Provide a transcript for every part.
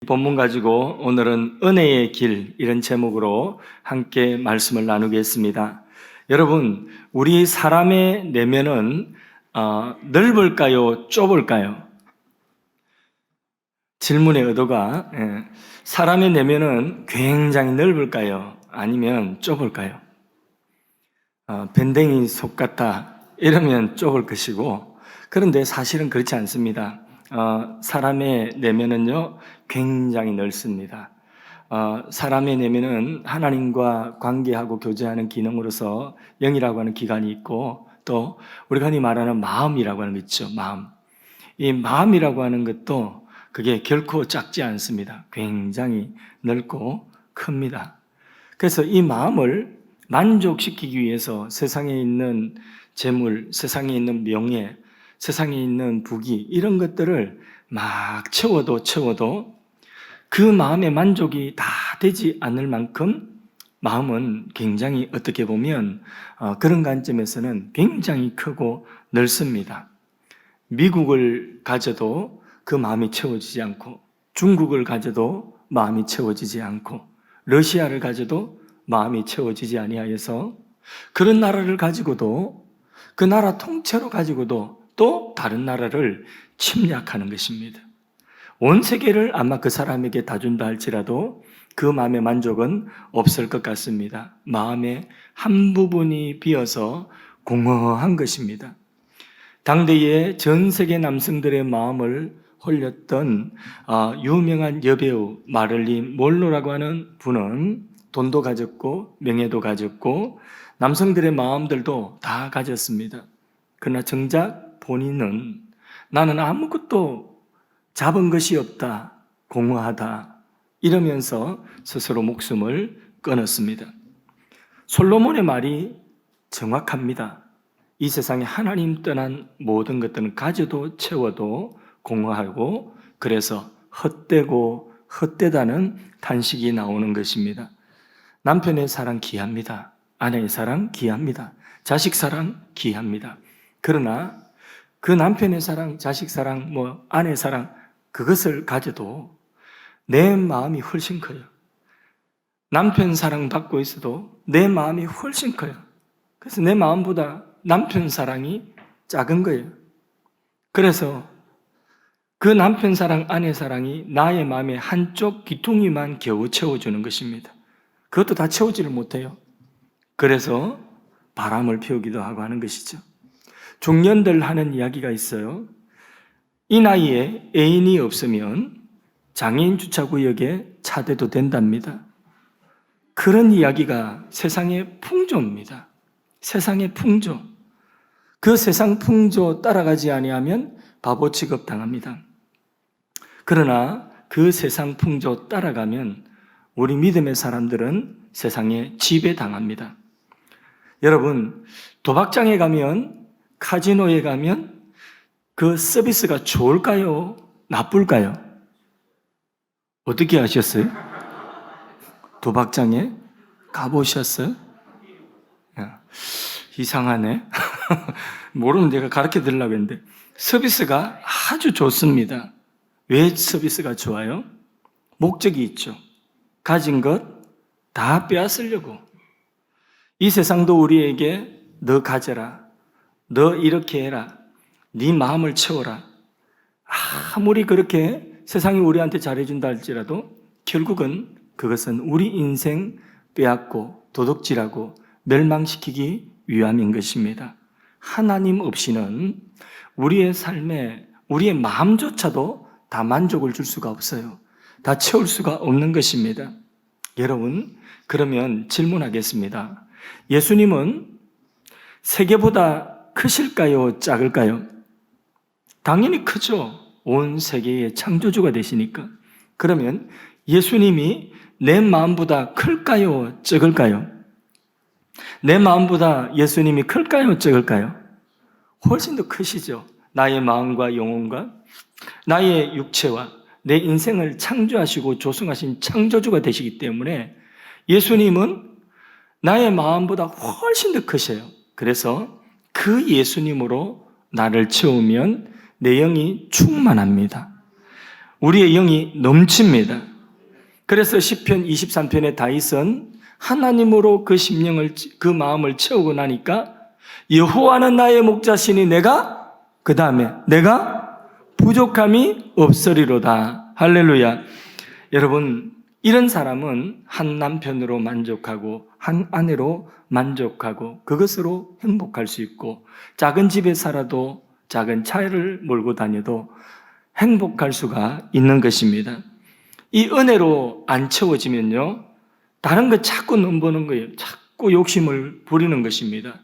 본문 가지고 오늘은 은혜의 길 이런 제목으로 함께 말씀을 나누겠습니다. 여러분, 우리 사람의 내면은 넓을까요? 좁을까요? 질문의 의도가 사람의 내면은 굉장히 넓을까요? 아니면 좁을까요? 밴댕이 속 같다 이러면 좁을 것이고, 그런데 사실은 그렇지 않습니다. 사람의 내면은요 굉장히 넓습니다. 사람의 내면은 하나님과 관계하고 교제하는 기능으로서 영이라고 하는 기관이 있고, 또 우리가 흔히 말하는 마음이라고 하는 거 있죠. 마음. 이 마음이라고 하는 것도 그게 결코 작지 않습니다. 굉장히 넓고 큽니다. 그래서 이 마음을 만족시키기 위해서 세상에 있는 재물, 세상에 있는 명예, 세상에 있는 부귀 이런 것들을 막 채워도 그 마음의 만족이 다 되지 않을 만큼 마음은 굉장히 어떻게 보면 그런 관점에서는 굉장히 크고 넓습니다. 미국을 가져도 그 마음이 채워지지 않고, 중국을 가져도 마음이 채워지지 않고, 러시아를 가져도 마음이 채워지지 아니하여서 그런 나라를 가지고도, 그 나라 통째로 가지고도 또 다른 나라를 침략하는 것입니다. 온 세계를 아마 그 사람에게 다 준다 할지라도 그 마음의 만족은 없을 것 같습니다. 마음의 한 부분이 비어서 공허한 것입니다. 당대의 전 세계 남성들의 마음을 홀렸던 유명한 여배우 마릴린 monroe라고 하는 분은 돈도 가졌고 명예도 가졌고 남성들의 마음들도 다 가졌습니다. 그러나 정작 본인은 나는 아무것도 잡은 것이 없다, 공허하다 이러면서 스스로 목숨을 끊었습니다. 솔로몬의 말이 정확합니다. 이 세상에 하나님 떠난 모든 것들은 가져도 채워도 공허하고, 그래서 헛되고 헛되다는 탄식이 나오는 것입니다. 남편의 사랑 귀합니다. 아내의 사랑 귀합니다. 자식 사랑 귀합니다. 그러나 그 남편의 사랑, 자식 사랑, 아내 사랑 그것을 가져도 내 마음이 훨씬 커요. 남편 사랑 받고 있어도 내 마음이 훨씬 커요. 그래서 내 마음보다 남편 사랑이 작은 거예요. 그래서 그 남편 사랑, 아내 사랑이 나의 마음의 한쪽 귀퉁이만 겨우 채워주는 것입니다. 그것도 다 채우지를 못해요. 그래서 바람을 피우기도 하고 하는 것이죠. 중년들 하는 이야기가 있어요. 이 나이에 애인이 없으면 장애인 주차구역에 차대도 된답니다. 그런 이야기가 세상의 풍조입니다. 세상의 풍조. 그 세상 풍조 따라가지 아니하면 바보 취급 당합니다. 그러나 그 세상 풍조 따라가면 우리 믿음의 사람들은 세상에 지배당합니다. 여러분, 도박장에 가면, 카지노에 가면 그 서비스가 좋을까요? 나쁠까요? 어떻게 아셨어요? 도박장에 가보셨어요? 이상하네. 모르면 내가 가르쳐 드리려고 했는데 서비스가 아주 좋습니다. 왜 서비스가 좋아요? 목적이 있죠. 가진 것 다 빼앗으려고. 이 세상도 우리에게 너 가져라, 너 이렇게 해라, 네 마음을 채워라. 아무리 그렇게 세상이 우리한테 잘해준다 할지라도 결국은 그것은 우리 인생 빼앗고 도둑질하고 멸망시키기 위함인 것입니다. 하나님 없이는 우리의 삶에 우리의 마음조차도 다 만족을 줄 수가 없어요. 다 채울 수가 없는 것입니다. 여러분, 그러면 질문하겠습니다. 예수님은 세계보다 크실까요? 작을까요? 당연히 크죠. 온 세계의 창조주가 되시니까. 그러면 예수님이 내 마음보다 클까요? 적을까요? 내 마음보다 예수님이 클까요? 적을까요? 훨씬 더 크시죠. 나의 마음과 영혼과 나의 육체와 내 인생을 창조하시고 조성하신 창조주가 되시기 때문에 예수님은 나의 마음보다 훨씬 더 크셔요. 그래서 그 예수님으로 나를 채우면 내 영이 충만합니다. 우리의 영이 넘칩니다. 그래서 시편 23편의 다윗은 하나님으로 그 심령을, 그 마음을 채우고 나니까 여호와는 나의 목자시니 내가 그 다음에 내가 부족함이 없으리로다. 할렐루야. 여러분, 이런 사람은 한 남편으로 만족하고 한 아내로 만족하고 그것으로 행복할 수 있고, 작은 집에 살아도 작은 차를 몰고 다녀도 행복할 수가 있는 것입니다. 이 은혜로 안 채워지면요, 다른 거 자꾸 넘보는 거예요. 자꾸 욕심을 부리는 것입니다.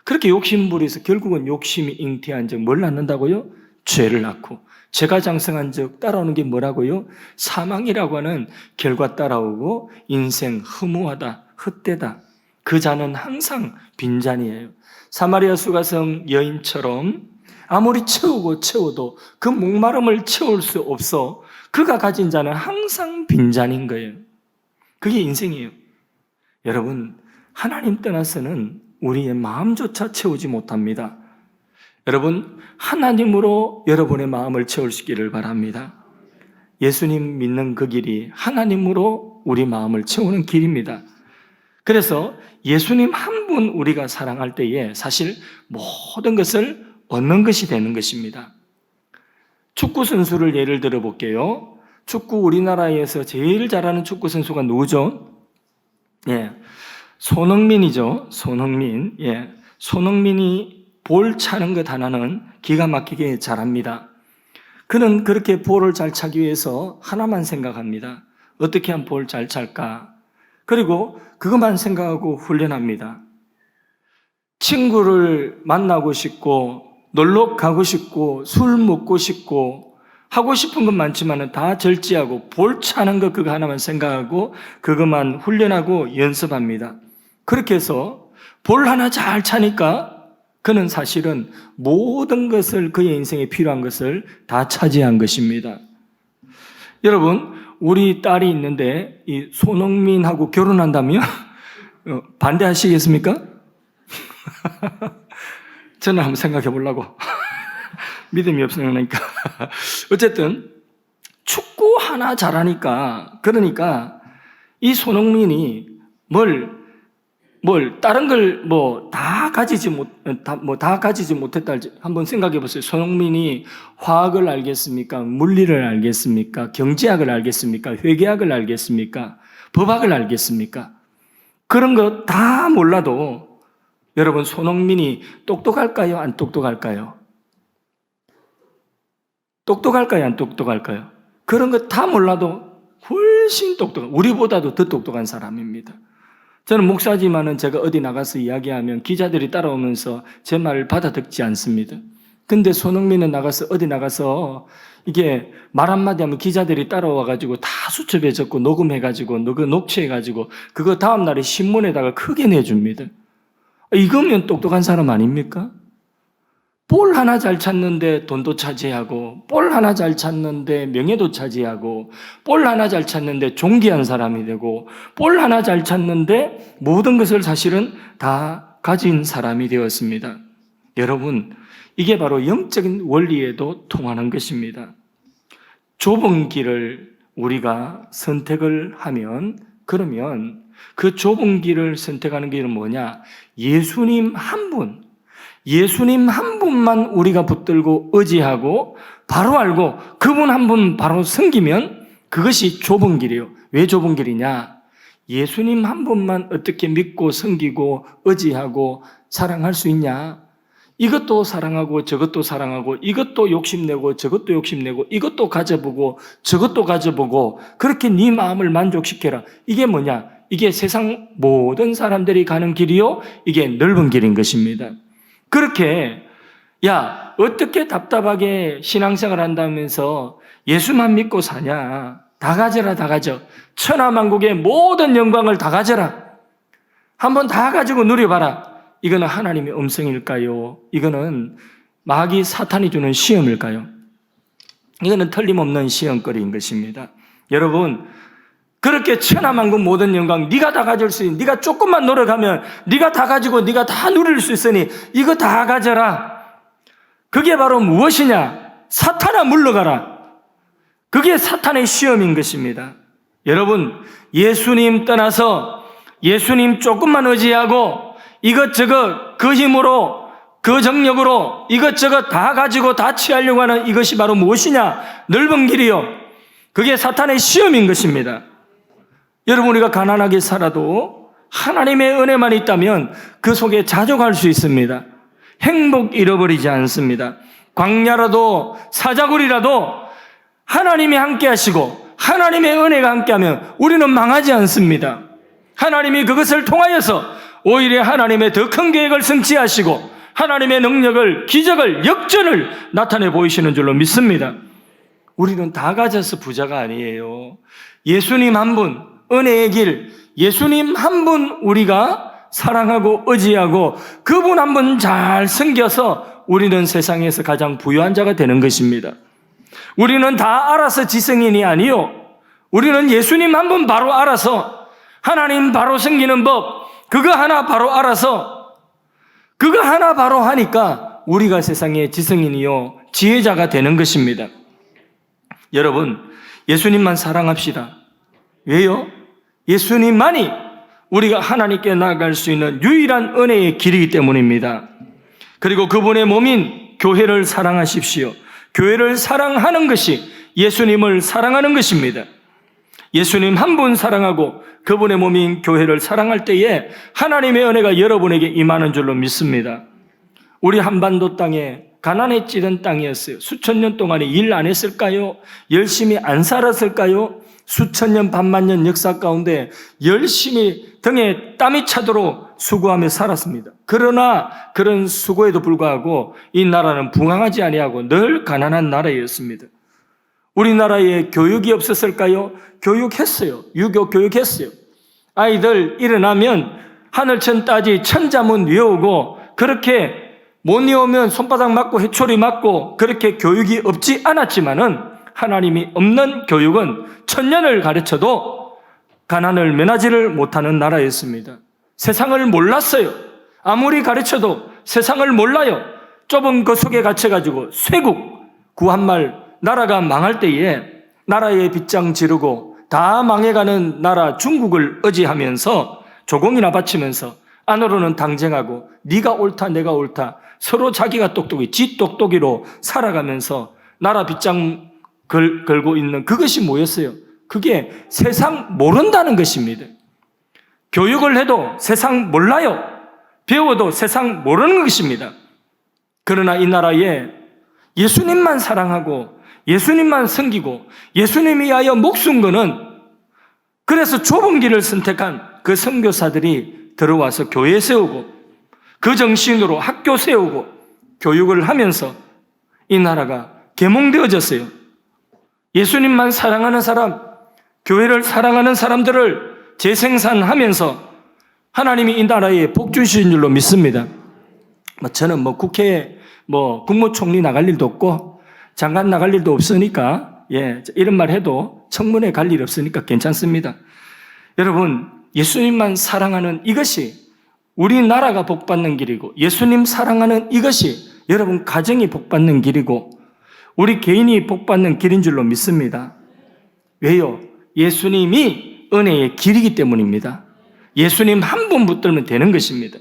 그렇게 욕심 부려서 결국은 욕심이 잉태한 적 뭘 낳는다고요? 죄를 낳고, 죄가 장성한 적 따라오는 게 뭐라고요? 사망이라고 하는 결과 따라오고, 인생 허무하다, 헛되다. 그 잔은 항상 빈잔이에요. 사마리아 수가성 여인처럼 아무리 채워도 그 목마름을 채울 수 없어. 그가 가진 잔은 항상 빈잔인 거예요. 그게 인생이에요. 여러분, 하나님 떠나서는 우리의 마음조차 채우지 못합니다. 여러분, 하나님으로 여러분의 마음을 채울 수 있기를 바랍니다. 예수님 믿는 그 길이 하나님으로 우리 마음을 채우는 길입니다. 그래서 예수님 한 분 우리가 사랑할 때에 사실 모든 것을 얻는 것이 되는 것입니다. 축구 선수를 예를 들어 볼게요. 축구 우리나라에서 제일 잘하는 축구 선수가 누구죠? 손흥민이죠. 손흥민. 손흥민이 볼 차는 것 하나는 기가 막히게 잘합니다. 그는 그렇게 볼을 잘 차기 위해서 하나만 생각합니다. 어떻게 하면 볼 잘 찰까? 그리고 그것만 생각하고 훈련합니다. 친구를 만나고 싶고, 놀러 가고 싶고, 술 먹고 싶고, 하고 싶은 건 많지만 다 절제하고 볼 차는 것 그거 하나만 생각하고 그것만 훈련하고 연습합니다. 그렇게 해서 볼 하나 잘 차니까 그는 사실은 모든 것을, 그의 인생에 필요한 것을 다 차지한 것입니다. 여러분, 우리 딸이 있는데 이 손흥민하고 결혼한다면 반대하시겠습니까? 저는 한번 생각해 보려고. 믿음이 없으니까. 어쨌든 축구 하나 잘하니까, 그러니까 이 손흥민이 다른 걸 다 가지지 못했다. 한번 생각해 보세요. 손흥민이 화학을 알겠습니까? 물리를 알겠습니까? 경제학을 알겠습니까? 회계학을 알겠습니까? 법학을 알겠습니까? 그런 거 다 몰라도 여러분, 손흥민이 똑똑할까요? 안 똑똑할까요? 똑똑할까요? 안 똑똑할까요? 그런 거 다 몰라도 훨씬 똑똑한, 우리보다도 더 똑똑한 사람입니다. 저는 목사지만은 제가 어디 나가서 이야기하면 기자들이 따라오면서 제 말을 받아듣지 않습니다. 근데 손흥민은 어디 나가서 이게 말 한마디 하면 기자들이 따라와가지고 다 수첩에 적고 녹음해가지고 녹취해가지고 그거 다음날에 신문에다가 크게 내줍니다. 이거면 똑똑한 사람 아닙니까? 볼 하나 잘 찾는데 돈도 차지하고, 볼 하나 잘 찾는데 명예도 차지하고, 볼 하나 잘 찾는데 존귀한 사람이 되고, 볼 하나 잘 찾는데 모든 것을 사실은 다 가진 사람이 되었습니다. 여러분, 이게 바로 영적인 원리에도 통하는 것입니다. 좁은 길을 우리가 선택을 하면, 그러면 그 좁은 길을 선택하는 길은 뭐냐? 예수님 한 분만 우리가 붙들고 의지하고 바로 알고 그분 한 분 바로 섬기면 그것이 좁은 길이에요. 왜 좁은 길이냐? 예수님 한 분만 어떻게 믿고 섬기고 의지하고 사랑할 수 있냐? 이것도 사랑하고 저것도 사랑하고 이것도 욕심내고 저것도 욕심내고 이것도 가져보고 저것도 가져보고 그렇게 네 마음을 만족시켜라. 이게 뭐냐? 이게 세상 모든 사람들이 가는 길이요, 이게 넓은 길인 것입니다. 그렇게 어떻게 답답하게 신앙생활 한다면서 예수만 믿고 사냐? 다 가져라, 다 가져. 천하만국의 모든 영광을 다 가져라. 한번 다 가지고 누려봐라. 이거는 하나님의 음성일까요? 이거는 마귀 사탄이 주는 시험일까요? 이거는 틀림없는 시험거리인 것입니다. 여러분, 그렇게 천하만국 모든 영광 네가 다 가질 수 있는, 네가 조금만 노력하면 네가 다 가지고 네가 다 누릴 수 있으니 이거 다 가져라. 그게 바로 무엇이냐? 사탄아 물러가라. 그게 사탄의 시험인 것입니다. 여러분, 예수님 떠나서 예수님 조금만 의지하고 이것저것 그 힘으로 그 정력으로 이것저것 다 가지고 다 취하려고 하는 이것이 바로 무엇이냐? 넓은 길이요. 그게 사탄의 시험인 것입니다. 여러분, 우리가 가난하게 살아도 하나님의 은혜만 있다면 그 속에 자족할 수 있습니다. 행복 잃어버리지 않습니다. 광야라도 사자굴이라도 하나님이 함께 하시고 하나님의 은혜가 함께하면 우리는 망하지 않습니다. 하나님이 그것을 통하여서 오히려 하나님의 더 큰 계획을 성취하시고 하나님의 능력을, 기적을, 역전을 나타내 보이시는 줄로 믿습니다. 우리는 다 가져서 부자가 아니에요. 예수님 한 분, 은혜의 길, 예수님 한 분 우리가 사랑하고 의지하고 그분 한 분 잘 섬겨서 우리는 세상에서 가장 부유한 자가 되는 것입니다. 우리는 다 알아서 지성인이 아니요. 우리는 예수님 한 분 바로 알아서 하나님 바로 섬기는 법, 그거 하나 바로 알아서 그거 하나 바로 하니까 우리가 세상의 지성인이요 지혜자가 되는 것입니다. 여러분, 예수님만 사랑합시다. 왜요? 예수님만이 우리가 하나님께 나아갈 수 있는 유일한 은혜의 길이기 때문입니다. 그리고 그분의 몸인 교회를 사랑하십시오. 교회를 사랑하는 것이 예수님을 사랑하는 것입니다. 예수님 한 분 사랑하고 그분의 몸인 교회를 사랑할 때에 하나님의 은혜가 여러분에게 임하는 줄로 믿습니다. 우리 한반도 땅에 가난에 찌든 땅이었어요. 수천 년 동안에 일 안 했을까요? 열심히 안 살았을까요? 수천 년, 반만 년 역사 가운데 열심히 등에 땀이 차도록 수고하며 살았습니다. 그러나 그런 수고에도 불구하고 이 나라는 붕황하지 아니하고 늘 가난한 나라였습니다. 우리나라에 교육이 없었을까요? 교육했어요. 유교 교육했어요. 아이들 일어나면 하늘천 따지 천자문 외우고 그렇게 못 외우면 손바닥 맞고 해초리 맞고 그렇게 교육이 없지 않았지만은 하나님이 없는 교육은 천년을 가르쳐도 가난을 면하지를 못하는 나라였습니다. 세상을 몰랐어요. 아무리 가르쳐도 세상을 몰라요. 좁은 그 속에 갇혀가지고 쇄국, 구한말 나라가 망할 때에 나라에 빗장 지르고 다 망해가는 나라 중국을 의지하면서 조공이나 바치면서 안으로는 당쟁하고 네가 옳다 내가 옳다 서로 자기가 똑똑이 지 똑똑이로 살아가면서 나라 빗장 걸고 있는 그것이 뭐였어요? 그게 세상 모른다는 것입니다. 교육을 해도 세상 몰라요. 배워도 세상 모르는 것입니다. 그러나 이 나라에 예수님만 사랑하고 예수님만 섬기고 예수님이 위하여 목숨 거는 그래서 좁은 길을 선택한 그 선교사들이 들어와서 교회 세우고 그 정신으로 학교 세우고 교육을 하면서 이 나라가 계몽되어졌어요. 예수님만 사랑하는 사람, 교회를 사랑하는 사람들을 재생산하면서 하나님이 이 나라에 복 주신 줄로 믿습니다. 저는 국회에 국무총리 나갈 일도 없고 장관 나갈 일도 없으니까 이런 말 해도 청문회 갈 일 없으니까 괜찮습니다. 여러분, 예수님만 사랑하는 이것이 우리나라가 복받는 길이고 예수님 사랑하는 이것이 여러분 가정이 복받는 길이고 우리 개인이 복받는 길인 줄로 믿습니다. 왜요? 예수님이 은혜의 길이기 때문입니다. 예수님 한 분 붙들면 되는 것입니다.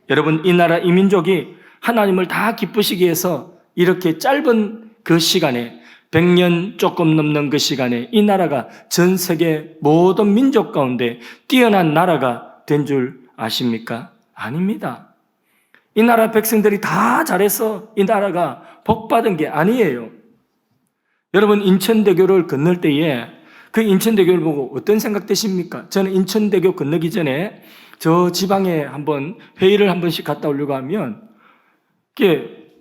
여러분, 이 나라 이 민족이 하나님을 다 기쁘시게 해서 이렇게 짧은 그 시간에 100년 조금 넘는 그 시간에 이 나라가 전 세계 모든 민족 가운데 뛰어난 나라가 된 줄 아십니까? 아닙니다. 이 나라 백성들이 다 잘해서 이 나라가 복받은 게 아니에요. 여러분, 인천대교를 건널 때에 그 인천대교를 보고 어떤 생각 드십니까? 저는 인천대교 건너기 전에 저 지방에 한번 회의를 한 번씩 갔다 오려고 하면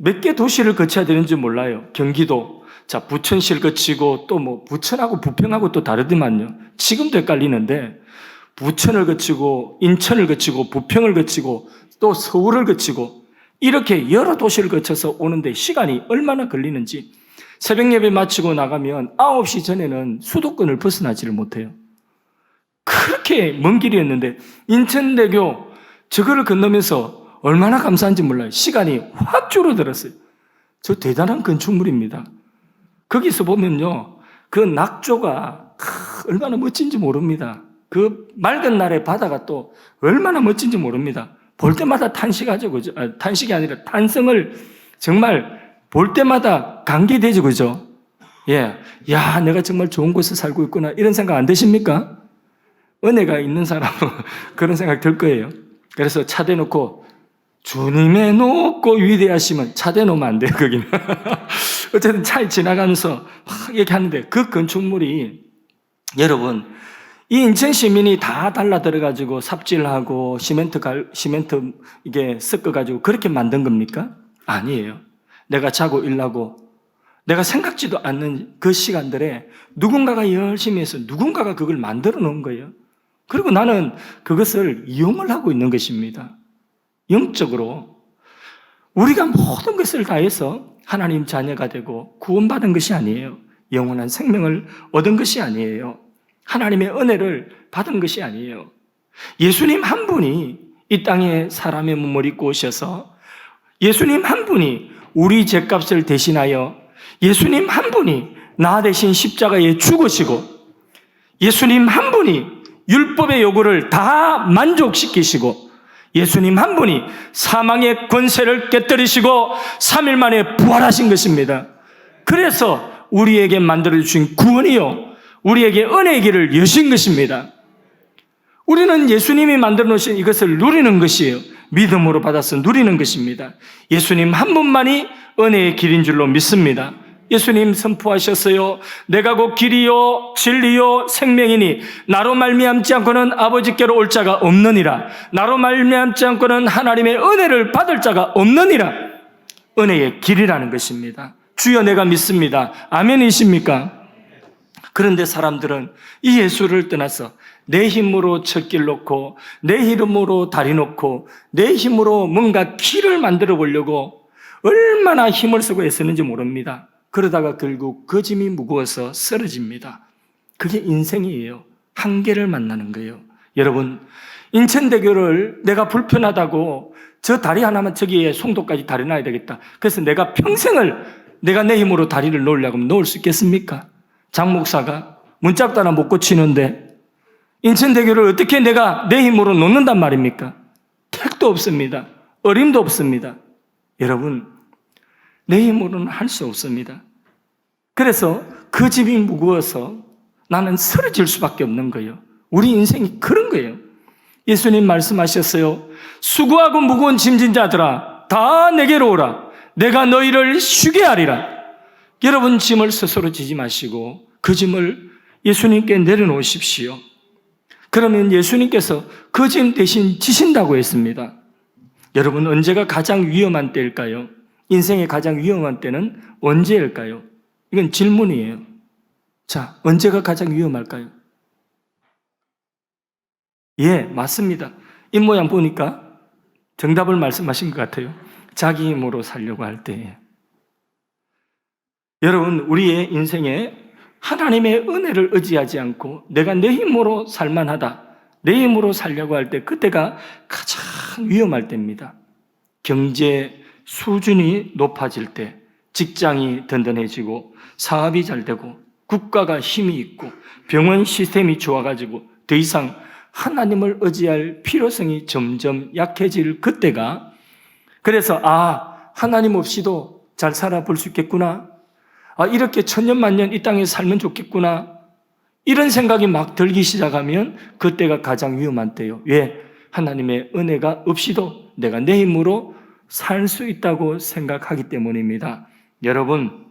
몇 개 도시를 거쳐야 되는지 몰라요. 경기도, 부천시를 거치고 또 부천하고 부평하고 또 다르더만요. 지금도 헷갈리는데 부천을 거치고 인천을 거치고 부평을 거치고 또 서울을 거치고 이렇게 여러 도시를 거쳐서 오는데 시간이 얼마나 걸리는지 새벽 예배 마치고 나가면 9시 전에는 수도권을 벗어나지를 못해요. 그렇게 먼 길이었는데 인천대교 저거를 건너면서 얼마나 감사한지 몰라요. 시간이 확 줄어들었어요. 저 대단한 건축물입니다. 거기서 보면요, 그 낙조가 얼마나 멋진지 모릅니다. 그 맑은 날의 바다가 또 얼마나 멋진지 모릅니다. 볼 때마다 탄식하죠, 그죠? 탄식이 아니라 탄성을 정말 볼 때마다 감개되죠, 그죠? 예. 야, 내가 정말 좋은 곳에 살고 있구나. 이런 생각 안 드십니까? 은혜가 있는 사람은 그런 생각 들 거예요. 그래서 차 대놓고 주님의 높고 위대하심은 차 대놓으면 안 돼요, 거기는. 어쨌든 차에 지나가면서 막 얘기하는데 그 건축물이 여러분, 이 인천 시민이 다 달라들어가지고 삽질하고 시멘트 이게 섞어가지고 그렇게 만든 겁니까? 아니에요. 내가 자고 일하고 내가 생각지도 않는 그 시간들에 누군가가 열심히 해서 누군가가 그걸 만들어 놓은 거예요. 그리고 나는 그것을 이용을 하고 있는 것입니다. 영적으로 우리가 모든 것을 다해서 하나님 자녀가 되고 구원받은 것이 아니에요. 영원한 생명을 얻은 것이 아니에요. 하나님의 은혜를 받은 것이 아니에요. 예수님 한 분이 이 땅에 사람의 몸을 입고 오셔서 예수님 한 분이 우리 죄값을 대신하여 예수님 한 분이 나 대신 십자가에 죽으시고 예수님 한 분이 율법의 요구를 다 만족시키시고 예수님 한 분이 사망의 권세를 깨뜨리시고 3일 만에 부활하신 것입니다. 그래서 우리에게 만들어주신 구원이요 우리에게 은혜의 길을 여신 것입니다. 우리는 예수님이 만들어 놓으신 이것을 누리는 것이에요. 믿음으로 받아서 누리는 것입니다. 예수님 한 분만이 은혜의 길인 줄로 믿습니다. 예수님 선포하셨어요. 내가 곧 길이요 진리요 생명이니 나로 말미암지 않고는 아버지께로 올 자가 없느니라. 나로 말미암지 않고는 하나님의 은혜를 받을 자가 없느니라. 은혜의 길이라는 것입니다. 주여 내가 믿습니다. 아멘이십니까? 그런데 사람들은 이 예수를 떠나서 내 힘으로 첫 길 놓고 내 힘으로 다리 놓고 내 힘으로 뭔가 길을 만들어 보려고 얼마나 힘을 쓰고 애쓰는지 모릅니다. 그러다가 결국 그 짐이 무거워서 쓰러집니다. 그게 인생이에요. 한계를 만나는 거예요. 여러분, 인천대교를 내가 불편하다고 저 다리 하나만 저기에 송도까지 다리 놔야 되겠다. 그래서 내가 평생을 내가 내 힘으로 다리를 놓으려고 하면 놓을 수 있겠습니까? 장 목사가 문짝도 하나 못 고치는데 인천대교를 어떻게 내가 내 힘으로 놓는단 말입니까? 택도 없습니다. 어림도 없습니다. 여러분, 내 힘으로는 할 수 없습니다. 그래서 그 짐이 무거워서 나는 쓰러질 수밖에 없는 거예요. 우리 인생이 그런 거예요. 예수님 말씀하셨어요. 수고하고 무거운 짐진 자들아 다 내게로 오라. 내가 너희를 쉬게 하리라. 여러분 짐을 스스로 지지 마시고 그 짐을 예수님께 내려놓으십시오. 그러면 예수님께서 그 짐 대신 지신다고 했습니다. 여러분 언제가 가장 위험한 때일까요? 인생의 가장 위험한 때는 언제일까요? 이건 질문이에요. 자, 언제가 가장 위험할까요? 예, 맞습니다. 입모양 보니까 정답을 말씀하신 것 같아요. 자기 힘으로 살려고 할 때. 여러분, 우리의 인생에 하나님의 은혜를 의지하지 않고 내가 내 힘으로 살만하다, 내 힘으로 살려고 할 때 그때가 가장 위험할 때입니다. 경제 수준이 높아질 때, 직장이 든든해지고 사업이 잘 되고 국가가 힘이 있고 병원 시스템이 좋아가지고 더 이상 하나님을 의지할 필요성이 점점 약해질 그때가, 그래서 하나님 없이도 잘 살아볼 수 있겠구나, 이렇게 천년만년 이 땅에 살면 좋겠구나, 이런 생각이 막 들기 시작하면 그때가 가장 위험한 때예요. 왜? 하나님의 은혜가 없이도 내가 내 힘으로 살 수 있다고 생각하기 때문입니다. 여러분,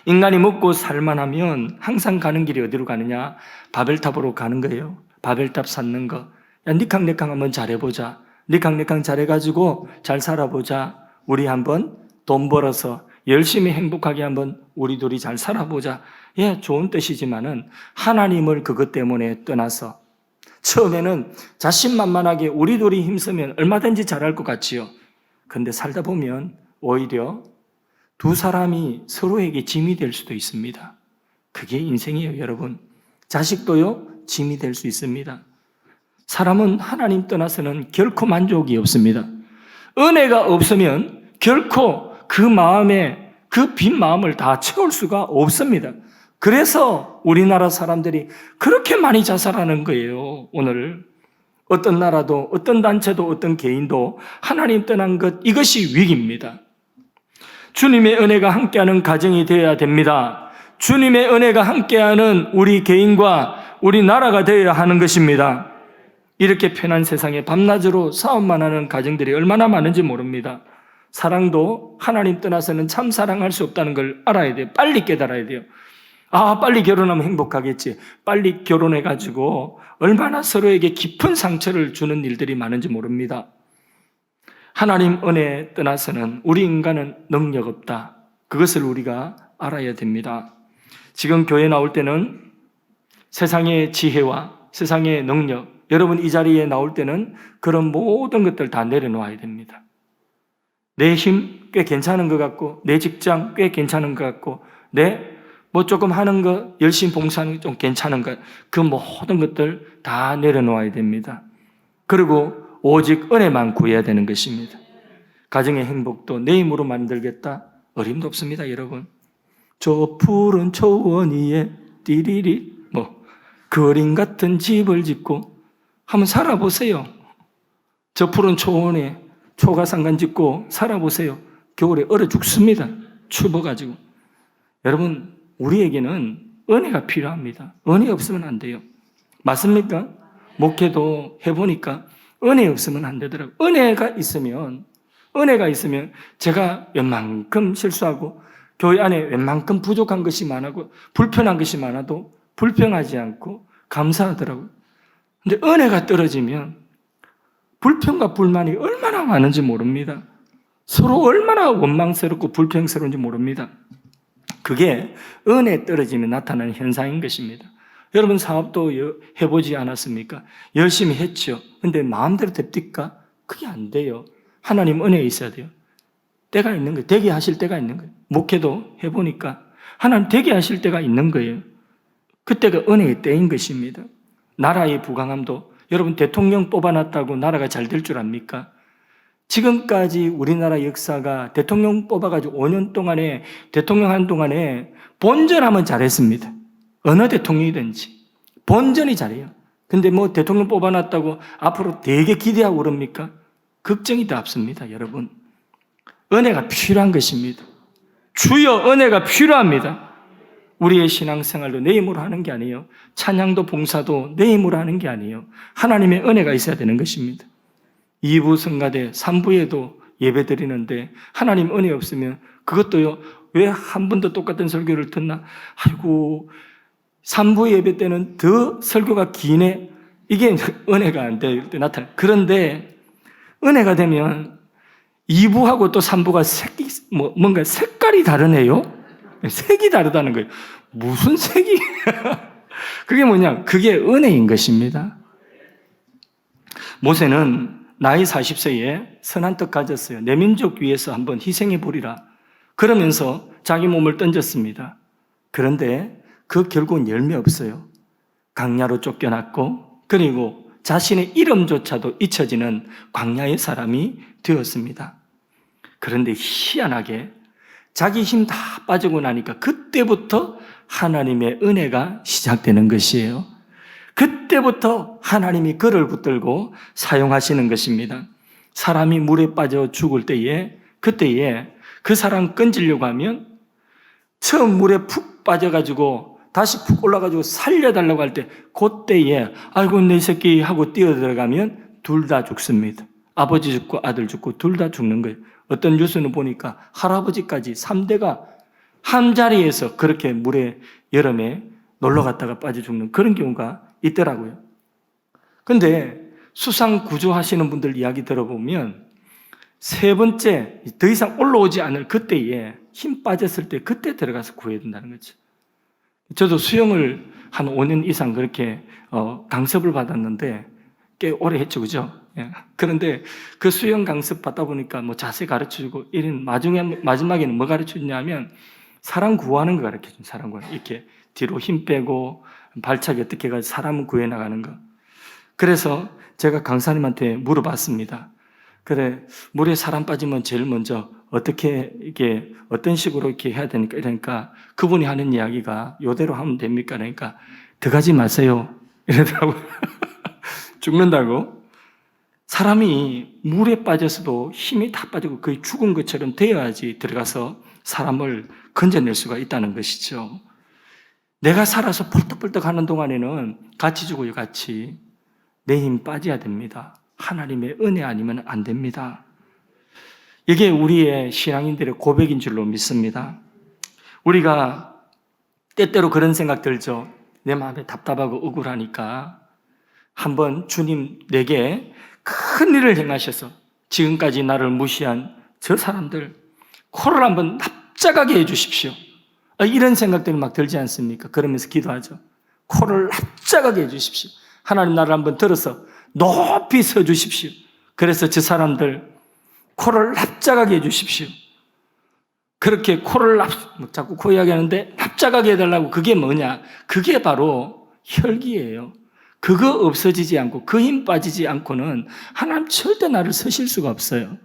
인간이 먹고 살만하면 항상 가는 길이 어디로 가느냐? 바벨탑으로 가는 거예요. 바벨탑 쌓는 거. 야, 니캉니캉 한번 잘해보자. 니캉니캉 잘해가지고 잘 살아보자. 우리 한번 돈 벌어서 열심히 행복하게 한번 우리 둘이 잘 살아보자. 예, 좋은 뜻이지만은 하나님을 그것 때문에 떠나서 처음에는 자신만만하게 우리 둘이 힘쓰면 얼마든지 잘할 것 같지요. 근데 살다 보면 오히려 두 사람이 서로에게 짐이 될 수도 있습니다. 그게 인생이에요, 여러분. 자식도요, 짐이 될 수 있습니다. 사람은 하나님 떠나서는 결코 만족이 없습니다. 은혜가 없으면 결코 그 마음에, 그 빈 마음을 다 채울 수가 없습니다. 그래서 우리나라 사람들이 그렇게 많이 자살하는 거예요. 오늘 어떤 나라도 어떤 단체도 어떤 개인도 하나님 떠난 것, 이것이 위기입니다. 주님의 은혜가 함께하는 가정이 되어야 됩니다. 주님의 은혜가 함께하는 우리 개인과 우리 나라가 되어야 하는 것입니다. 이렇게 편한 세상에 밤낮으로 싸움만 하는 가정들이 얼마나 많은지 모릅니다. 사랑도 하나님 떠나서는 참 사랑할 수 없다는 걸 알아야 돼요. 빨리 깨달아야 돼요. 빨리 결혼하면 행복하겠지. 빨리 결혼해가지고 얼마나 서로에게 깊은 상처를 주는 일들이 많은지 모릅니다. 하나님 은혜에 떠나서는 우리 인간은 능력 없다. 그것을 우리가 알아야 됩니다. 지금 교회 나올 때는 세상의 지혜와 세상의 능력, 여러분 이 자리에 나올 때는 그런 모든 것들 다 내려놓아야 됩니다. 내 힘 꽤 괜찮은 것 같고, 내 직장 꽤 괜찮은 것 같고, 조금 하는 거, 열심히 봉사하는 거 좀 괜찮은 것, 그 모든 것들 다 내려놓아야 됩니다. 그리고 오직 은혜만 구해야 되는 것입니다. 가정의 행복도 내 힘으로 만들겠다? 어림도 없습니다, 여러분. 저 푸른 초원 위에 띠리리 그림 같은 집을 짓고 한번 살아보세요. 저 푸른 초원에 초가상간 짓고 살아보세요. 겨울에 얼어 죽습니다. 추워가지고. 여러분, 우리에게는 은혜가 필요합니다. 은혜 없으면 안 돼요. 맞습니까? 목회도 해보니까 은혜 없으면 안 되더라고요. 은혜가 있으면 제가 웬만큼 실수하고 교회 안에 웬만큼 부족한 것이 많아도 불편한 것이 많아도 불평하지 않고 감사하더라고요. 근데 은혜가 떨어지면 불평과 불만이 얼마나 많은지 모릅니다. 서로 얼마나 원망스럽고 불평스러운지 모릅니다. 그게 은혜 떨어지면 나타나는 현상인 것입니다. 여러분 사업도 해보지 않았습니까? 열심히 했죠. 근데 마음대로 됩니까? 그게 안 돼요. 하나님 은혜에 있어야 돼요. 때가 있는 거예요. 되게 하실 때가 있는 거예요. 목회도 해보니까 하나님 되게 하실 때가 있는 거예요. 그때가 은혜의 때인 것입니다. 나라의 부강함도 여러분 대통령 뽑아놨다고 나라가 잘 될 줄 압니까? 지금까지 우리나라 역사가 대통령 뽑아가지고 5년 동안에 대통령 한 동안에 본전하면 잘했습니다. 어느 대통령이든지 본전이 잘해요. 근데 대통령 뽑아놨다고 앞으로 되게 기대하고 그럽니까? 걱정이 더 앞섭니다, 여러분. 은혜가 필요한 것입니다. 주여 은혜가 필요합니다. 우리의 신앙생활도 내 힘으로 하는 게 아니에요. 찬양도 봉사도 내 힘으로 하는 게 아니에요. 하나님의 은혜가 있어야 되는 것입니다. 2부 성가대 3부에도 예배 드리는데 하나님 은혜 없으면 그것도요, 왜 한 번도 똑같은 설교를 듣나? 아이고 3부 예배 때는 더 설교가 기네. 이게 은혜가 안 될 때 나타나요. 그런데 은혜가 되면 2부하고 또 3부가 뭔가 색깔이 다르네요. 색이 다르다는 거예요. 무슨 색이? 그게 뭐냐? 그게 은혜인 것입니다. 모세는 나이 40세에 선한 뜻 가졌어요. 내 민족 위해서 한번 희생해 보리라. 그러면서 자기 몸을 던졌습니다. 그런데 그 결국은 열매 없어요. 광야로 쫓겨났고 그리고 자신의 이름조차도 잊혀지는 광야의 사람이 되었습니다. 그런데 희한하게 자기 힘 다 빠지고 나니까 그때부터 하나님의 은혜가 시작되는 것이에요. 그때부터 하나님이 그를 붙들고 사용하시는 것입니다. 사람이 물에 빠져 죽을 때에 그때에 그 사람 건지려고 하면 처음 물에 푹 빠져가지고 다시 푹 올라가지고 살려달라고 할 때 그때에 아이고 내 새끼 하고 뛰어들어가면 둘 다 죽습니다. 아버지 죽고 아들 죽고 둘 다 죽는 거예요. 어떤 뉴스는 보니까 할아버지까지 3대가 한 자리에서 그렇게 물에 여름에 놀러 갔다가 빠져 죽는 그런 경우가 있더라고요. 근데 수상 구조하시는 분들 이야기 들어보면 세 번째 더 이상 올라오지 않을 그때에 힘 빠졌을 때 그때 들어가서 구해야 된다는 거죠. 저도 수영을 한 5년 이상 그렇게 강습을 받았는데 꽤 오래 했죠, 그죠? 예. 그런데 그 수영 강습 받다 보니까 자세 가르쳐주고 이런 마지막에는 뭐 가르쳐주냐면 사람 구하는 거 가르쳐준 사람 구하는 이렇게 뒤로 힘 빼고 발차기 어떻게 해가지고 사람을 구해 나가는 거. 그래서 제가 강사님한테 물어봤습니다. 그래, 물에 사람 빠지면 제일 먼저 어떻게, 이게, 어떤 식으로 이렇게 해야 되니까, 이러니까 그분이 하는 이야기가 요대로 하면 됩니까? 그러니까, 들어가지 마세요. 이러더라고요. 죽는다고. 사람이 물에 빠져서도 힘이 다 빠지고 거의 죽은 것처럼 되어야지 들어가서 사람을 건져낼 수가 있다는 것이죠. 내가 살아서 펄떡펄떡 하는 동안에는 같이 죽어요, 같이. 내 힘 빠져야 됩니다. 하나님의 은혜 아니면 안 됩니다. 이게 우리의 신앙인들의 고백인 줄로 믿습니다. 우리가 때때로 그런 생각 들죠. 내 마음에 답답하고 억울하니까 한번 주님 내게 큰 일을 행하셔서 지금까지 나를 무시한 저 사람들 코를 한번 납작하게 해주십시오. 이런 생각들이 막 들지 않습니까? 그러면서 기도하죠. 코를 납작하게 해주십시오. 하나님 나를 한번 들어서 높이 서주십시오. 그래서 저 사람들 코를 납작하게 해주십시오. 그렇게 코를 자꾸 코 이야기하는데 납작하게 해달라고. 그게 뭐냐? 그게 바로 혈기예요. 그거 없어지지 않고 그 힘 빠지지 않고는 하나님 절대 나를 서실 수가 없어요.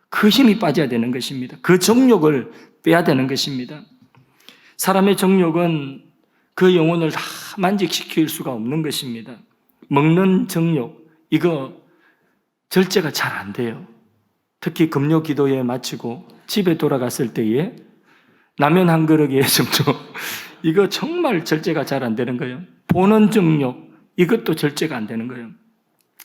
그 힘이 빠져야 되는 것입니다. 그 정욕을 빼야 되는 것입니다. 사람의 정욕은 그 영혼을 다 만족시킬 수가 없는 것입니다. 먹는 정욕, 이거 절제가 잘 안 돼요. 특히 금요 기도에 마치고 집에 돌아갔을 때에 라면 한 그릇에 정도, 이거 정말 절제가 잘 안 되는 거예요. 보는 정욕, 이것도 절제가 안 되는 거예요.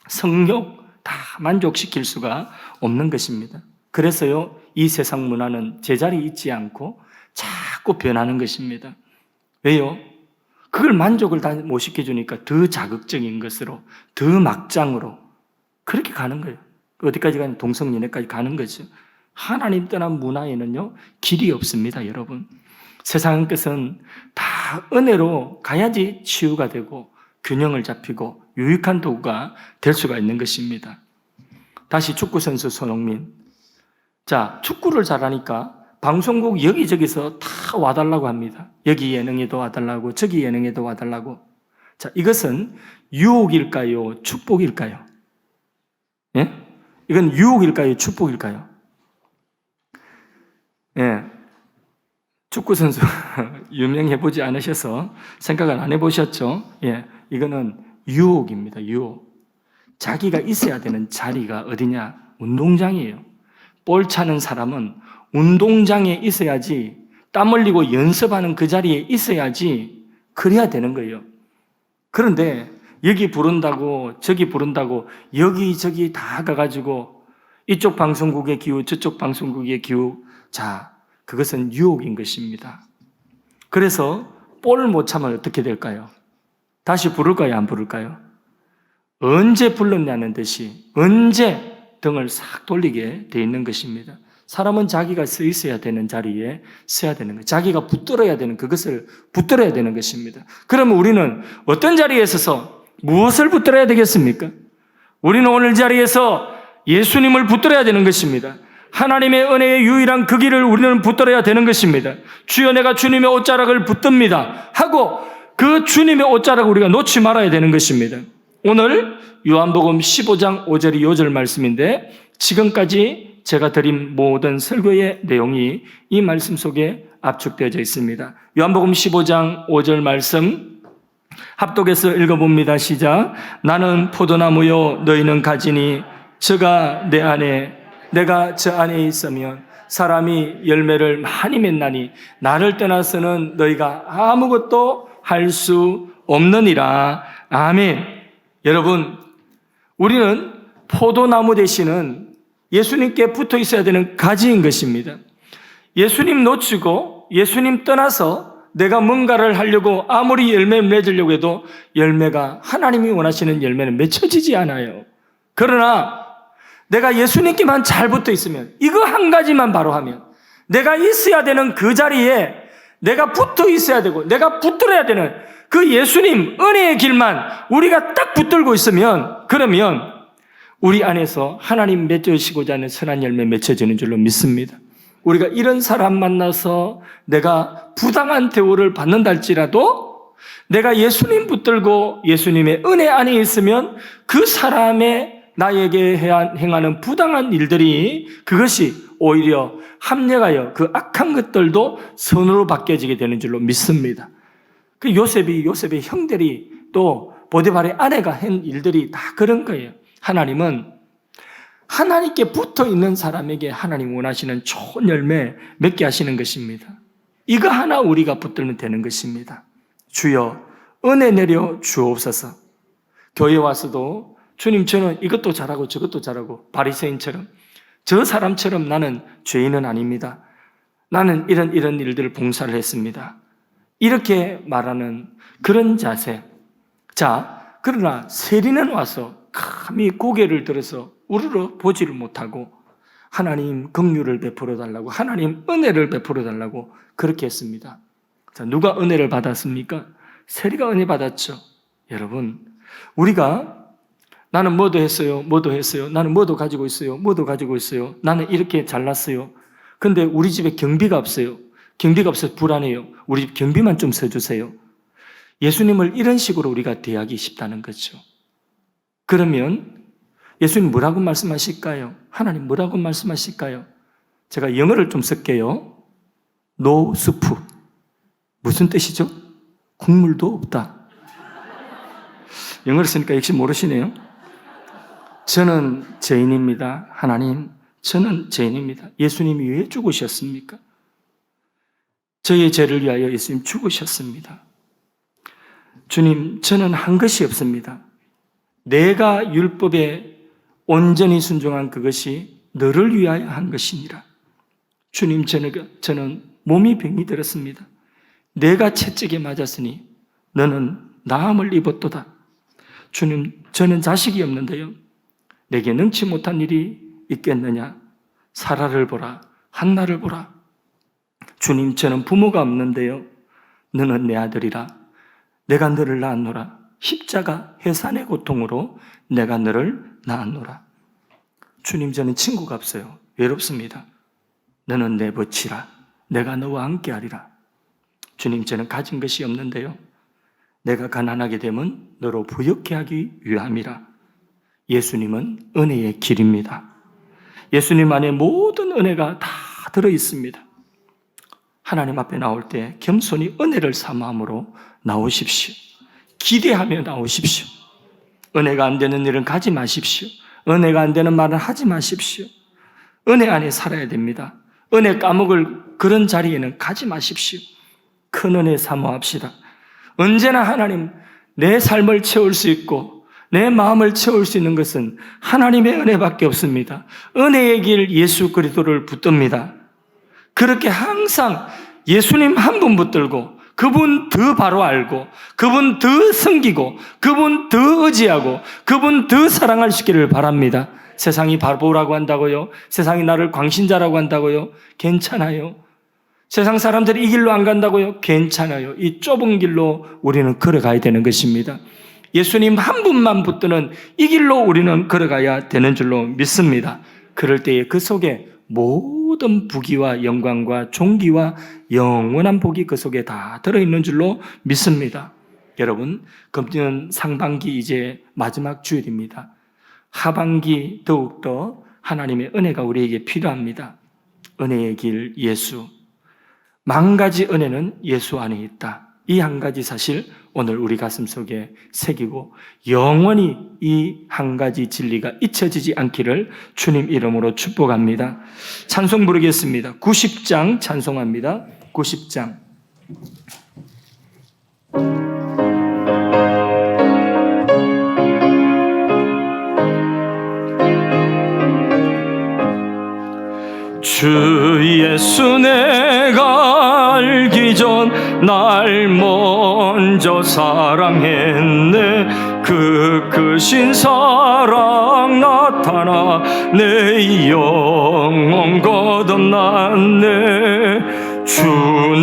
성욕 다 만족시킬 수가 없는 것입니다. 그래서요, 이 세상 문화는 제자리 있지 않고 자꾸 변하는 것입니다. 왜요? 그걸 만족을 다 못 시켜주니까 더 자극적인 것으로, 더 막장으로 그렇게 가는 거예요. 어디까지 가냐? 동성연애까지 가는 거죠. 하나님 떠난 문화에는요, 길이 없습니다, 여러분. 세상 끝은 다 은혜로 가야지 치유가 되고 균형을 잡히고 유익한 도구가 될 수가 있는 것입니다. 다시 축구선수 손흥민. 자, 축구를 잘하니까 방송국 여기저기서 다 와달라고 합니다. 여기 예능에도 와달라고, 저기 예능에도 와달라고. 자, 이것은 유혹일까요? 축복일까요? 예? 이건 유혹일까요? 축복일까요? 예. 축구선수 유명해보지 않으셔서 생각을 안 해보셨죠? 예. 이거는 유혹입니다. 유혹. 자기가 있어야 되는 자리가 어디냐? 운동장이에요. 볼 차는 사람은 운동장에 있어야지, 땀 흘리고 연습하는 그 자리에 있어야지 그래야 되는 거예요. 그런데 여기 부른다고 저기 부른다고 여기저기 다 가가지고 이쪽 방송국의 기후 저쪽 방송국의 기후, 자, 그것은 유혹인 것입니다. 그래서 볼을 못 차면 어떻게 될까요? 다시 부를까요? 안 부를까요? 언제 불렀냐는 듯이 언제 등을 싹 돌리게 돼 있는 것입니다. 사람은 자기가 서 있어야 되는 자리에 서야 되는 거예요. 자기가 붙들어야 되는 그것을 붙들어야 되는 것입니다. 그러면 우리는 어떤 자리에 서서 무엇을 붙들어야 되겠습니까? 우리는 오늘 자리에서 예수님을 붙들어야 되는 것입니다. 하나님의 은혜의 유일한 그 길을 우리는 붙들어야 되는 것입니다. 주여 내가 주님의 옷자락을 붙듭니다 하고 그 주님의 옷자락을 우리가 놓지 말아야 되는 것입니다. 오늘 요한복음 15장 5절이 요절 말씀인데 지금까지 제가 드린 모든 설교의 내용이 이 말씀 속에 압축되어져 있습니다. 요한복음 15장 5절 말씀 합독해서 읽어봅니다. 시작. 나는 포도나무요 너희는 가지니 저가 내 안에 내가 저 안에 있으면 사람이 열매를 많이 맺나니 나를 떠나서는 너희가 아무것도 할 수 없느니라. 아멘. 여러분, 우리는 포도나무 대신은 예수님께 붙어 있어야 되는 가지인 것입니다. 예수님 놓치고 예수님 떠나서 내가 뭔가를 하려고 아무리 열매를 맺으려고 해도 열매가 하나님이 원하시는 열매는 맺혀지지 않아요. 그러나 내가 예수님께만 잘 붙어 있으면, 이거 한 가지만 바로 하면, 내가 있어야 되는 그 자리에 내가 붙어 있어야 되고 내가 붙들어야 되는 그 예수님 은혜의 길만 우리가 딱 붙들고 있으면, 그러면 우리 안에서 하나님 맺으시고자 하는 선한 열매 맺혀지는 줄로 믿습니다. 우리가 이런 사람 만나서 내가 부당한 대우를 받는다 할지라도 내가 예수님 붙들고 예수님의 은혜 안에 있으면 그 사람의 나에게 행하는 부당한 일들이 그것이 오히려 합력하여 그 악한 것들도 선으로 바뀌어지게 되는 줄로 믿습니다. 그 요셉의 형들이 또 보디발의 아내가 한 일들이 다 그런 거예요. 하나님은 하나님께 붙어 있는 사람에게 하나님 원하시는 좋은 열매 맺게 하시는 것입니다. 이거 하나 우리가 붙들면 되는 것입니다. 주여 은혜 내려 주옵소서. 교회 와서도 주님 저는 이것도 잘하고 저것도 잘하고 바리새인처럼 저 사람처럼 나는 죄인은 아닙니다. 나는 이런 일들을 봉사를 했습니다. 이렇게 말하는 그런 자세. 자, 그러나 세리는 와서 감히 고개를 들어서 우르르 보지를 못하고 하나님 긍휼을 베풀어 달라고, 하나님 은혜를 베풀어 달라고 그렇게 했습니다. 자, 누가 은혜를 받았습니까? 세리가 은혜 받았죠. 여러분, 우리가 나는 뭐도 했어요. 나는 뭐도 가지고 있어요. 나는 이렇게 잘났어요. 근데 우리 집에 경비가 없어요. 경비가 없어서 불안해요. 우리 집 경비만 좀 써주세요. 예수님을 이런 식으로 우리가 대하기 쉽다는 거죠. 그러면 예수님 뭐라고 말씀하실까요? 하나님 뭐라고 말씀하실까요? 제가 영어를 좀 쓸게요. No soup. 무슨 뜻이죠? 국물도 없다. 영어를 쓰니까 역시 모르시네요. 저는 죄인입니다. 하나님, 저는 죄인입니다. 예수님이 왜 죽으셨습니까? 저의 죄를 위하여 예수님 죽으셨습니다. 주님, 저는 한 것이 없습니다. 내가 율법에 온전히 순종한 그것이 너를 위하여 한 것이니라. 주님, 저는 몸이 병이 들었습니다. 내가 채찍에 맞았으니 너는 나음을 입었도다. 주님, 저는 자식이 없는데요. 내게 능치 못한 일이 있겠느냐? 사라를 보라, 한나를 보라. 주님, 저는 부모가 없는데요. 너는 내 아들이라. 내가 너를 낳았노라. 십자가 해산의 고통으로 내가 너를 낳았노라. 주님, 저는 친구가 없어요. 외롭습니다. 너는 내 벗이라. 내가 너와 함께하리라. 주님, 저는 가진 것이 없는데요. 내가 가난하게 되면 너로 부욕케 하기 위함이라. 예수님은 은혜의 길입니다. 예수님 안에 모든 은혜가 다 들어있습니다. 하나님 앞에 나올 때 겸손히 은혜를 사모함으로 나오십시오. 기대하며 나오십시오. 은혜가 안 되는 일은 가지 마십시오. 은혜가 안 되는 말은 하지 마십시오. 은혜 안에 살아야 됩니다. 은혜 까먹을 그런 자리에는 가지 마십시오. 큰 은혜 사모합시다. 언제나 하나님, 내 삶을 채울 수 있고 내 마음을 채울 수 있는 것은 하나님의 은혜밖에 없습니다. 은혜의 길 예수 그리스도를 붙듭니다. 그렇게 항상 예수님 한 분 붙들고 그분 더 바로 알고 그분 더 섬기고 그분 더 의지하고 그분 더 사랑할 수 있기를 바랍니다. 세상이 바보라고 한다고요? 세상이 나를 광신자라고 한다고요? 괜찮아요. 세상 사람들이 이 길로 안 간다고요? 괜찮아요. 이 좁은 길로 우리는 걸어가야 되는 것입니다. 예수님 한 분만 붙드는 이 길로 우리는 걸어가야 되는 줄로 믿습니다. 그럴 때에 그 속에 모든 부귀와 영광과 존귀와 영원한 복이 그 속에 다 들어있는 줄로 믿습니다. 여러분, 금년 상반기 이제 마지막 주일입니다. 하반기 더욱더 하나님의 은혜가 우리에게 필요합니다. 은혜의 길 예수. 만 가지 은혜는 예수 안에 있다. 이 한 가지 사실 오늘 우리 가슴 속에 새기고 영원히 이 한 가지 진리가 잊혀지지 않기를 주님 이름으로 축복합니다. 찬송 부르겠습니다. 90장 찬송합니다. 90장. 주 예수 내가 알기 전 날 먼저 사랑했네. 그 크신 사랑 나타나 내 영혼 거듭났네. 주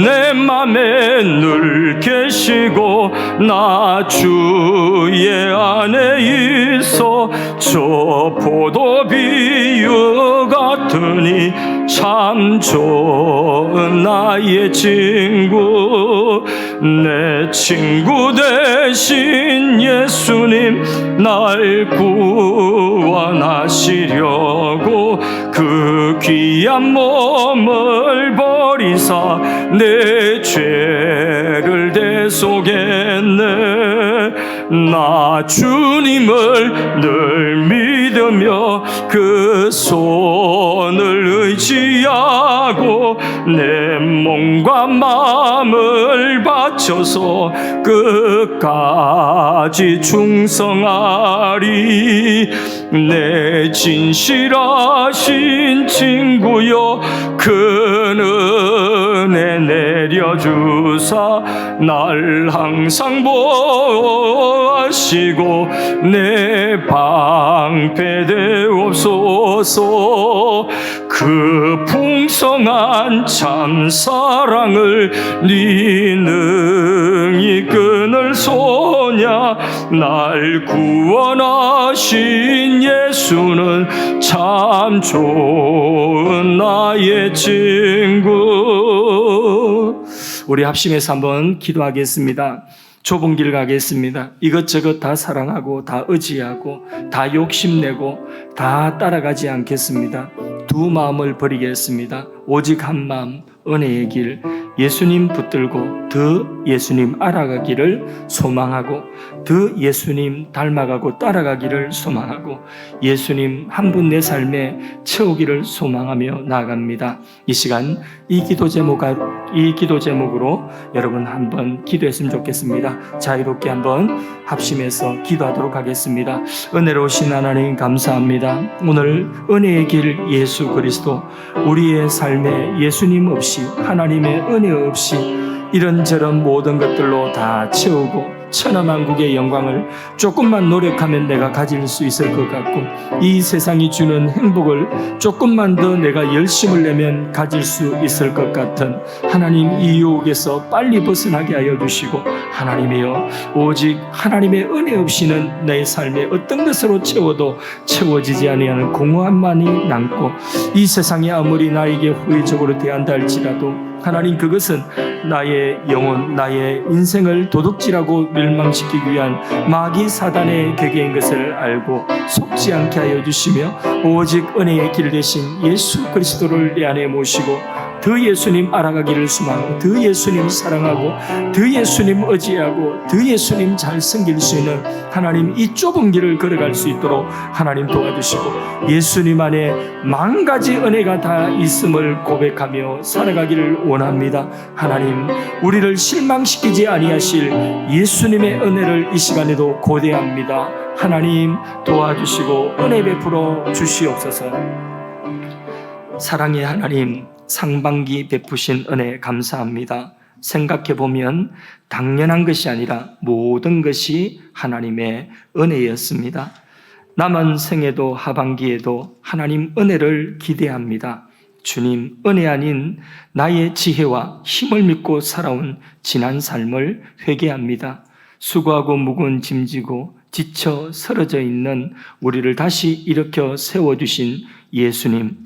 내 맘에 늘 계시고 나 주의 안에 있어. 저 포도 비유 같으니 참 좋은 나의 친구. 내 친구 대신 예수님 날 구원하셨네. 지려고 그 귀한 몸을 버리사 내 죄를 대속했네. 나 주님을 늘 믿으며 그 손을 의지하고 내 몸과 마음을 바쳐서 끝까지 충성하리. 내 진실하신 친구여 큰 은혜 내려주사 날 항상 보시고 내 방패되옵소서. 그 풍성한 참사랑을 네 능히 끊을 소냐. 날 구원하신 예수는 참 좋은 나의 친구. 우리 합심해서 한번 기도하겠습니다. 좁은 길 가겠습니다. 이것저것 다 사랑하고 다 의지하고 다 욕심내고 다 따라가지 않겠습니다. 두 마음을 버리겠습니다. 오직 한 마음, 은혜의 길, 예수님 붙들고 더 예수님 알아가기를 소망하고 더 예수님 닮아가고 따라가기를 소망하고 예수님 한 분 내 삶에 채우기를 소망하며 나아갑니다. 이 시간 이 기도 제목으로 여러분 한번 기도했으면 좋겠습니다. 자유롭게 한번 합심해서 기도하도록 하겠습니다. 은혜로우신 하나님 감사합니다. 오늘 은혜의 길 예수 그리스도, 우리의 삶에 예수님 없이, 하나님의 은혜 없이 이런저런 모든 것들로 다 채우고 천하만국의 영광을 조금만 노력하면 내가 가질 수 있을 것 같고, 이 세상이 주는 행복을 조금만 더 내가 열심을 내면 가질 수 있을 것 같은 하나님, 이 유혹에서 빨리 벗어나게 하여 주시고, 하나님이여 오직 하나님의 은혜 없이는 내 삶에 어떤 것으로 채워도 채워지지 아니하는 공허함만이 남고, 이 세상이 아무리 나에게 후회적으로 대한다 할지라도 하나님, 그것은 나의 영혼, 나의 인생을 도둑질하고 멸망시키기 위한 마귀 사단의 계계인 것을 알고 속지 않게 하여 주시며, 오직 은혜의 길 대신 예수 그리스도를 내 안에 모시고 더 예수님 알아가기를 소망하고 더 예수님 사랑하고 더 예수님 의지하고 더 예수님 잘 섬길 수 있는 하나님, 이 좁은 길을 걸어갈 수 있도록 하나님 도와주시고, 예수님 안에 만 가지 은혜가 다 있음을 고백하며 살아가기를 원합니다. 하나님, 우리를 실망시키지 아니하실 예수님의 은혜를 이 시간에도 고대합니다. 하나님 도와주시고 은혜 베풀어 주시옵소서. 사랑의 하나님, 상반기 베푸신 은혜 감사합니다. 생각해보면 당연한 것이 아니라 모든 것이 하나님의 은혜였습니다. 남은 생에도 하반기에도 하나님 은혜를 기대합니다. 주님 은혜 아닌 나의 지혜와 힘을 믿고 살아온 지난 삶을 회개합니다. 수고하고 무거운 짐지고 지쳐 쓰러져 있는 우리를 다시 일으켜 세워주신 예수님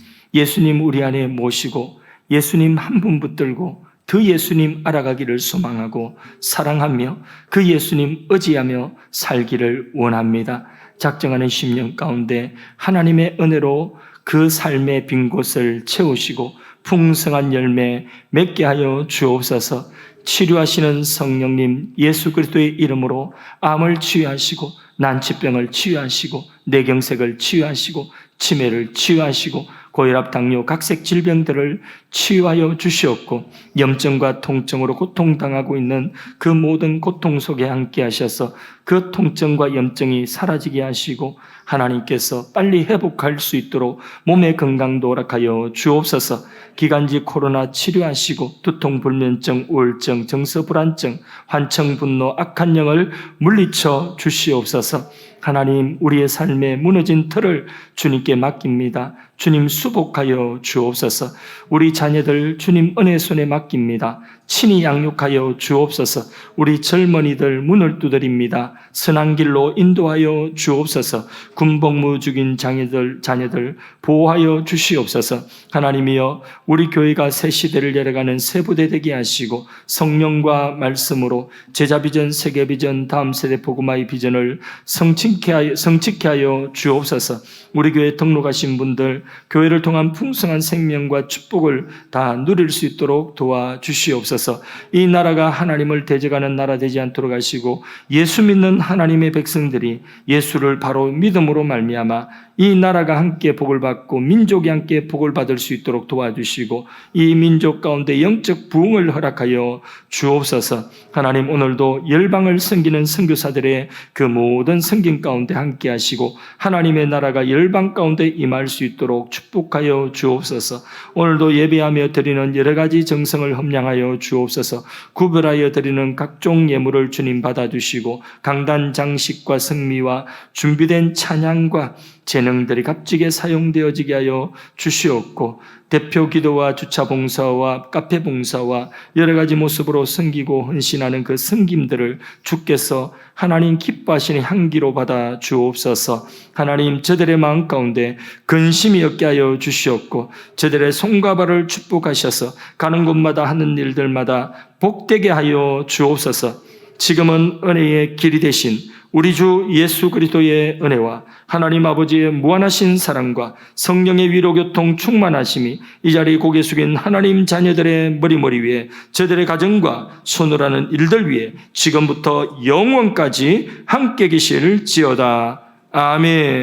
우리 안에 모시고 예수님 한 분 붙들고 더 예수님 알아가기를 소망하고 사랑하며 그 예수님 의지하며 살기를 원합니다. 작정하는 10년 가운데 하나님의 은혜로 그 삶의 빈 곳을 채우시고 풍성한 열매 맺게 하여 주옵소서. 치료하시는 성령님, 예수 그리스도의 이름으로 암을 치유하시고 난치병을 치유하시고 뇌경색을 치유하시고 치매를 치유하시고 고혈압, 당뇨, 각색 질병들을 치유하여 주시옵고, 염증과 통증으로 고통당하고 있는 그 모든 고통 속에 함께 하셔서 그 통증과 염증이 사라지게 하시고 하나님께서 빨리 회복할 수 있도록 몸의 건강도 허락하여 주옵소서. 기관지 코로나 치료하시고 두통, 불면증, 우울증, 정서불안증, 환청분노, 악한 영을 물리쳐 주시옵소서. 하나님, 우리의 삶에 무너진 틀을 주님께 맡깁니다. 주님 수복하여 주옵소서. 우리 자녀들 주님 은혜 손에 맡깁니다. 친히 양육하여 주옵소서. 우리 젊은이들 문을 두드립니다. 선한 길로 인도하여 주옵소서. 군복무 중인 자녀들 보호하여 주시옵소서. 하나님이여, 우리 교회가 새 시대를 열어가는 새 부대 되게 하시고 성령과 말씀으로 제자 비전, 세계 비전, 다음 세대 복음화의 비전을 성취케 하여 주옵소서. 우리 교회에 등록하신 분들 교회를 통한 풍성한 생명과 축복을 다 누릴 수 있도록 도와주시옵소서. 이 나라가 하나님을 대적하는 나라 되지 않도록 하시고 예수 믿는 하나님의 백성들이 예수를 바로 믿음으로 말미암아 이 나라가 함께 복을 받고 민족이 함께 복을 받을 수 있도록 도와주시고 이 민족 가운데 영적 부흥을 허락하여 주옵소서. 하나님, 오늘도 열방을 섬기는 선교사들의 그 모든 섬김 가운데 함께 하시고 하나님의 나라가 열방 가운데 임할 수 있도록 축복하여 주옵소서. 오늘도 예배하며 드리는 여러 가지 정성을 함량하여 주옵소서. 구별하여 드리는 각종 예물을 주님 받아주시고 강단 장식과 성미와 준비된 찬양과 재능들이 값지게 사용되어지게 하여 주시옵고 대표 기도와 주차 봉사와 카페 봉사와 여러 가지 모습으로 섬기고 헌신하는 그 섬김들을 주께서 하나님 기뻐하시는 향기로 받아 주옵소서. 하나님, 저들의 마음 가운데 근심이 없게 하여 주시옵고 저들의 손과 발을 축복하셔서 가는 곳마다 하는 일들마다 복되게 하여 주옵소서. 지금은 은혜의 길이 되신 우리 주 예수 그리스도의 은혜와 하나님 아버지의 무한하신 사랑과 성령의 위로교통 충만하심이 이 자리에 고개 숙인 하나님 자녀들의 머리 위에 저들의 가정과 손을 하는 일들 위에 지금부터 영원까지 함께 계실지어다. 아멘.